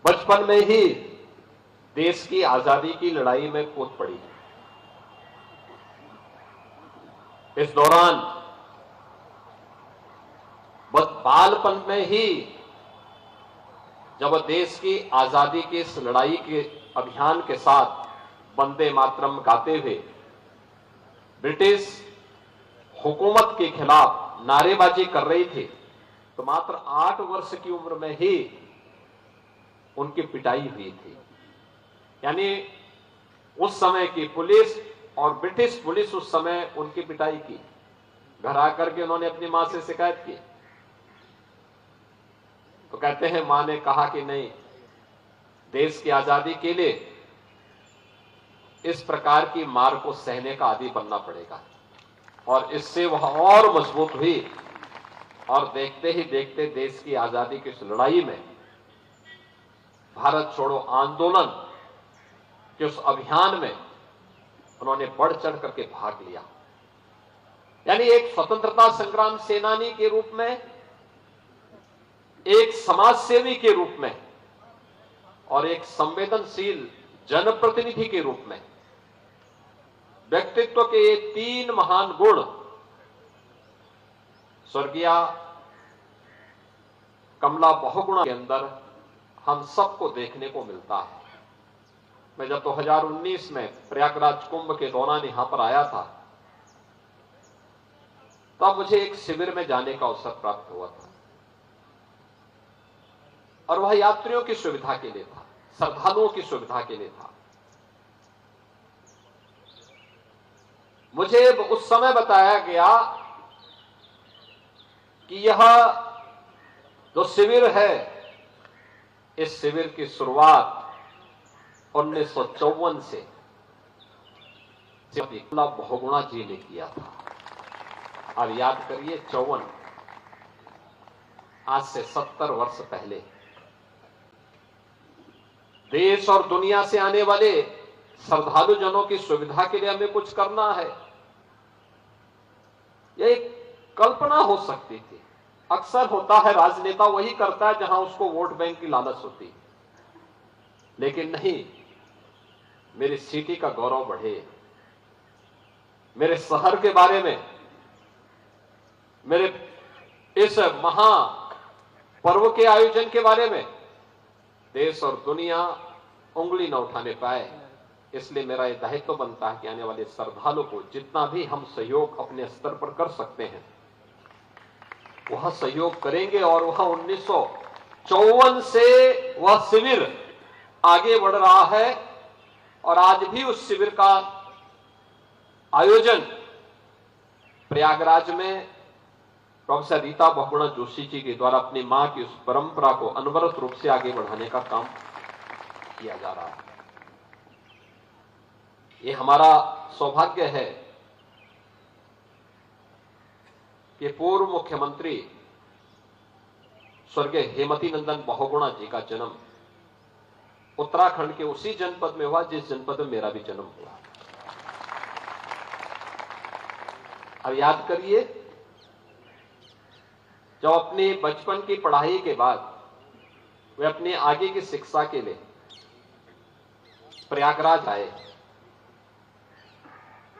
बचपन में ही देश की आजादी की लड़ाई में कूद पड़ी। इस दौरान बालपन में ही जब देश की आजादी की इस लड़ाई के अभियान के साथ वंदे मातरम गाते हुए ब्रिटिश हुकूमत के खिलाफ नारेबाजी कर रही थी, तो मात्र 8 वर्ष की उम्र में ही उनकी पिटाई हुई थी। यानी उस समय की पुलिस और ब्रिटिश पुलिस उस समय उनकी पिटाई की। घर आकर के उन्होंने अपनी मां से शिकायत की, तो कहते हैं मां ने कहा कि नहीं, देश की आजादी के लिए इस प्रकार की मार को सहने का आदी बनना पड़ेगा। और इससे वह और मजबूत हुई और देखते ही देखते देश की आजादी की इस लड़ाई में भारत छोड़ो आंदोलन के उस अभियान में उन्होंने बढ़ चढ़ करके भाग लिया। यानी एक स्वतंत्रता संग्राम सेनानी के रूप में, एक समाज सेवी के रूप में और एक संवेदनशील जनप्रतिनिधि के रूप में व्यक्तित्व के ये 3 महान गुण स्वर्गीय कमला बहुगुणा के अंदर हम सबको देखने को मिलता है। मैं जब 2019 में प्रयागराज कुंभ के दौरान यहां पर आया था, तब मुझे एक शिविर में जाने का अवसर प्राप्त हुआ था और वह यात्रियों की सुविधा के लिए था, श्रद्धालुओं की सुविधा के लिए था। मुझे उस समय बताया गया कि यह जो शिविर है, इस शिविर की शुरुआत 1954 से कमला बहुगुणा जी ने किया था। और याद करिए, 54, आज से 70 वर्ष पहले देश और दुनिया से आने वाले श्रद्धालु जनों की सुविधा के लिए हमें कुछ करना है, यह एक कल्पना हो सकती थी। अक्सर होता है, राजनेता वही करता है जहां उसको वोट बैंक की लालच होती है। लेकिन नहीं, मेरी सिटी का गौरव बढ़े, मेरे शहर के बारे में, मेरे इस महा पर्व के आयोजन के बारे में देश और दुनिया उंगली न उठाने पाए। इसलिए मेरा यह दायित्व बनता है कि आने वाले श्रद्धालु को जितना भी हम सहयोग अपने स्तर पर कर सकते हैं वह सहयोग करेंगे। और वह 1954 से वह शिविर आगे बढ़ रहा है और आज भी उस शिविर का आयोजन प्रयागराज में प्रोफेसर रीता बहुगुणा जोशी जी के द्वारा अपनी मां की उस परंपरा को अनवरत रूप से आगे बढ़ाने का काम किया जा रहा है। ये हमारा सौभाग्य है कि पूर्व मुख्यमंत्री स्वर्गीय हेमवती नंदन बहुगुणा जी का जन्म उत्तराखंड के उसी जनपद में हुआ जिस जनपद में मेरा भी जन्म हुआ। अब याद करिए, जब अपने बचपन की पढ़ाई के बाद वे अपने आगे की शिक्षा के लिए प्रयागराज आए,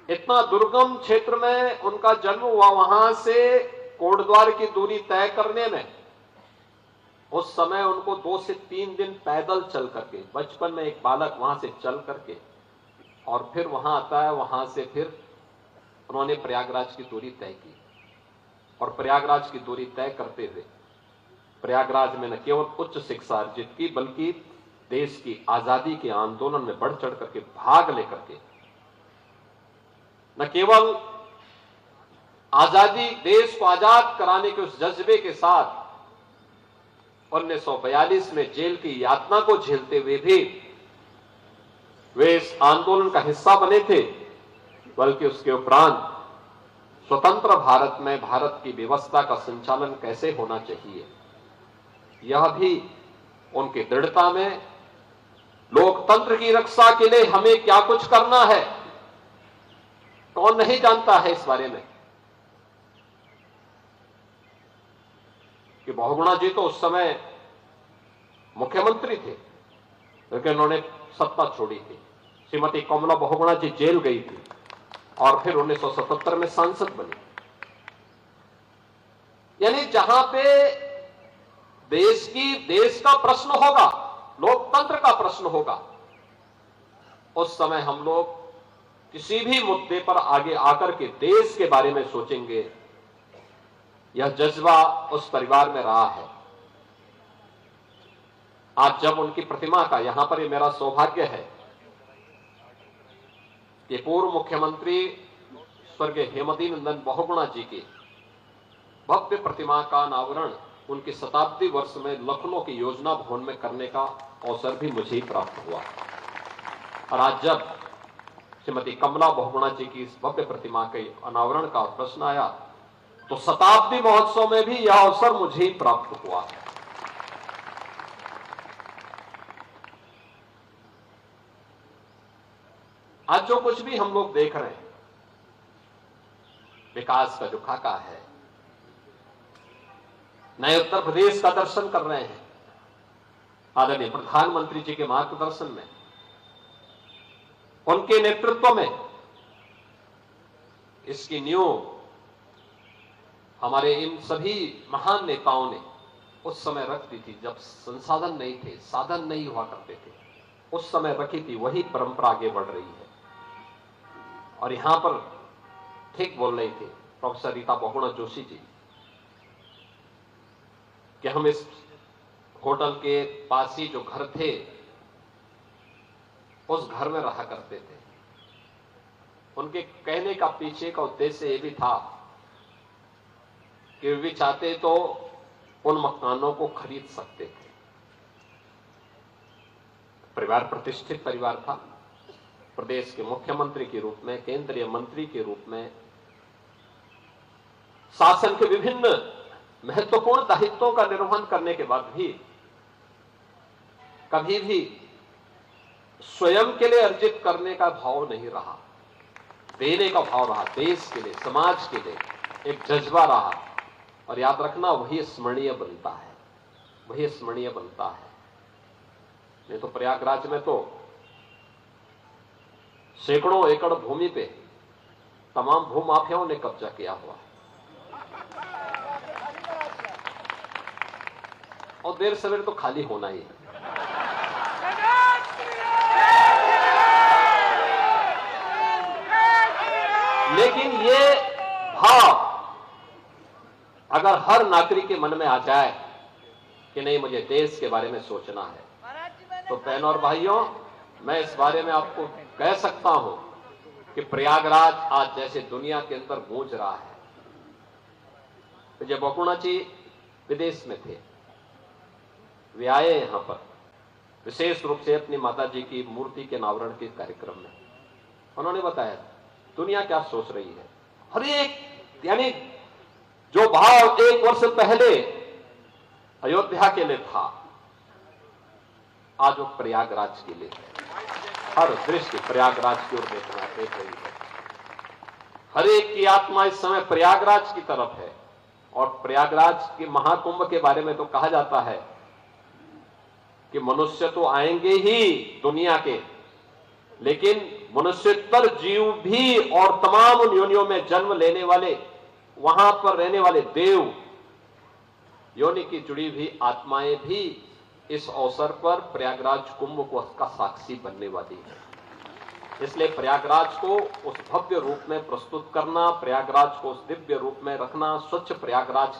इतना दुर्गम क्षेत्र में उनका जन्म हुआ, वहां से कोटद्वार की दूरी तय करने में उस समय उनको 2 से 3 दिन पैदल चल करके, बचपन में एक बालक वहां से चल करके और फिर वहां आता है, वहां से फिर उन्होंने प्रयागराज की दूरी तय की। और प्रयागराज की दूरी तय करते हुए प्रयागराज में न केवल उच्च शिक्षा अर्जित की, बल्कि देश की आजादी के आंदोलन में बढ़ चढ़ करके भाग लेकर के न केवल आजादी, देश को आजाद कराने के उस जज्बे के साथ 1942 में जेल की यातना को झेलते हुए भी वे इस आंदोलन का हिस्सा बने थे, बल्कि उसके उपरांत स्वतंत्र भारत में भारत की व्यवस्था का संचालन कैसे होना चाहिए, यह भी उनकी दृढ़ता में, लोकतंत्र की रक्षा के लिए हमें क्या कुछ करना है, कौन नहीं जानता है इस बारे में कि बहुगुणा जी तो उस समय मुख्यमंत्री थे, क्योंकि उन्होंने सत्ता छोड़ी थी। श्रीमती कमला बहुगुणा जी जेल गई थी और फिर 1977 में सांसद बनी। यानी जहां पे देश का प्रश्न होगा, लोकतंत्र का प्रश्न होगा, उस समय हम लोग किसी भी मुद्दे पर आगे आकर के देश के बारे में सोचेंगे। यह जज्बा उस परिवार में रहा है। आज जब उनकी प्रतिमा का, यहां पर ये मेरा सौभाग्य है कि पूर्व मुख्यमंत्री स्वर्गीय हेमवती नंदन बहुगुणा जी की भव्य प्रतिमा का अनावरण उनके शताब्दी वर्ष में लखनऊ की योजना भवन में करने का अवसर भी मुझे ही प्राप्त हुआ। और आज जब श्रीमती कमला बहुगुणा जी की इस भव्य प्रतिमा के अनावरण का प्रश्न आया तो शताब्दी महोत्सव में भी यह अवसर मुझे ही प्राप्त हुआ। आज जो कुछ भी हम लोग देख रहे हैं, विकास का जो खाका है, नए उत्तर प्रदेश का दर्शन कर रहे हैं आदरणीय प्रधानमंत्री जी के मार्गदर्शन में, उनके नेतृत्व में। इसकी नींव हमारे इन सभी महान नेताओं ने उस समय रख दी थी जब संसाधन नहीं थे, साधन नहीं हुआ करते थे, उस समय रखी थी। वही परंपरा आगे बढ़ रही है। और यहां पर ठीक बोल रही थी प्रोफेसर रीता बहुगुणा जोशी जी कि हम इस होटल के पास ही जो घर थे उस घर में रहा करते थे। उनके कहने का पीछे का उद्देश्य ये भी था कि वे चाहते तो उन मकानों को खरीद सकते थे। परिवार प्रतिष्ठित परिवार था। प्रदेश के मुख्यमंत्री के रूप में, केंद्रीय मंत्री के रूप में, शासन के विभिन्न महत्वपूर्ण दायित्वों का निर्वहन करने के बाद भी कभी भी स्वयं के लिए अर्जित करने का भाव नहीं रहा, देने का भाव रहा। देश के लिए, समाज के लिए एक जज्बा रहा। और याद रखना, वही स्मरणीय बनता है, वही स्मरणीय बनता है। नहीं तो प्रयागराज में तो सैकड़ों एकड़ भूमि पे तमाम भूमाफियाओं ने कब्जा किया हुआ है और देर सवेरे तो खाली होना ही है। लेकिन ये भाव अगर हर नागरिक के मन में आ जाए कि नहीं, मुझे देश के बारे में सोचना है, तो बहनों और भाइयों, मैं इस बारे में आपको कह सकता हूं कि प्रयागराज आज जैसे दुनिया के अंदर गूंज रहा है। विजय बहुगुणा जी विदेश में थे, वे आए यहां पर विशेष रूप से अपनी माता जी की मूर्ति के अनावरण के कार्यक्रम में। उन्होंने बताया दुनिया क्या सोच रही है। हर एक, यानी जो भाव 1 वर्ष पहले अयोध्या के लिए था, आज वो प्रयागराज के लिए है। हर दृष्टि प्रयागराज की ओर देख रही है। हर एक की आत्मा इस समय प्रयागराज की तरफ है। और प्रयागराज के महाकुंभ के बारे में तो कहा जाता है कि मनुष्य तो आएंगे ही दुनिया के, लेकिन मनुष्यतर जीव भी और तमाम उन योनियों में जन्म लेने वाले, वहां पर रहने वाले देव योनि की जुड़ी हुई आत्माएं भी इस अवसर पर प्रयागराज कुंभ को का साक्षी बनने वाली है। इसलिए प्रयागराज को उस भव्य रूप में प्रस्तुत करना, प्रयागराज को उस दिव्य रूप में रखना, स्वच्छ प्रयागराज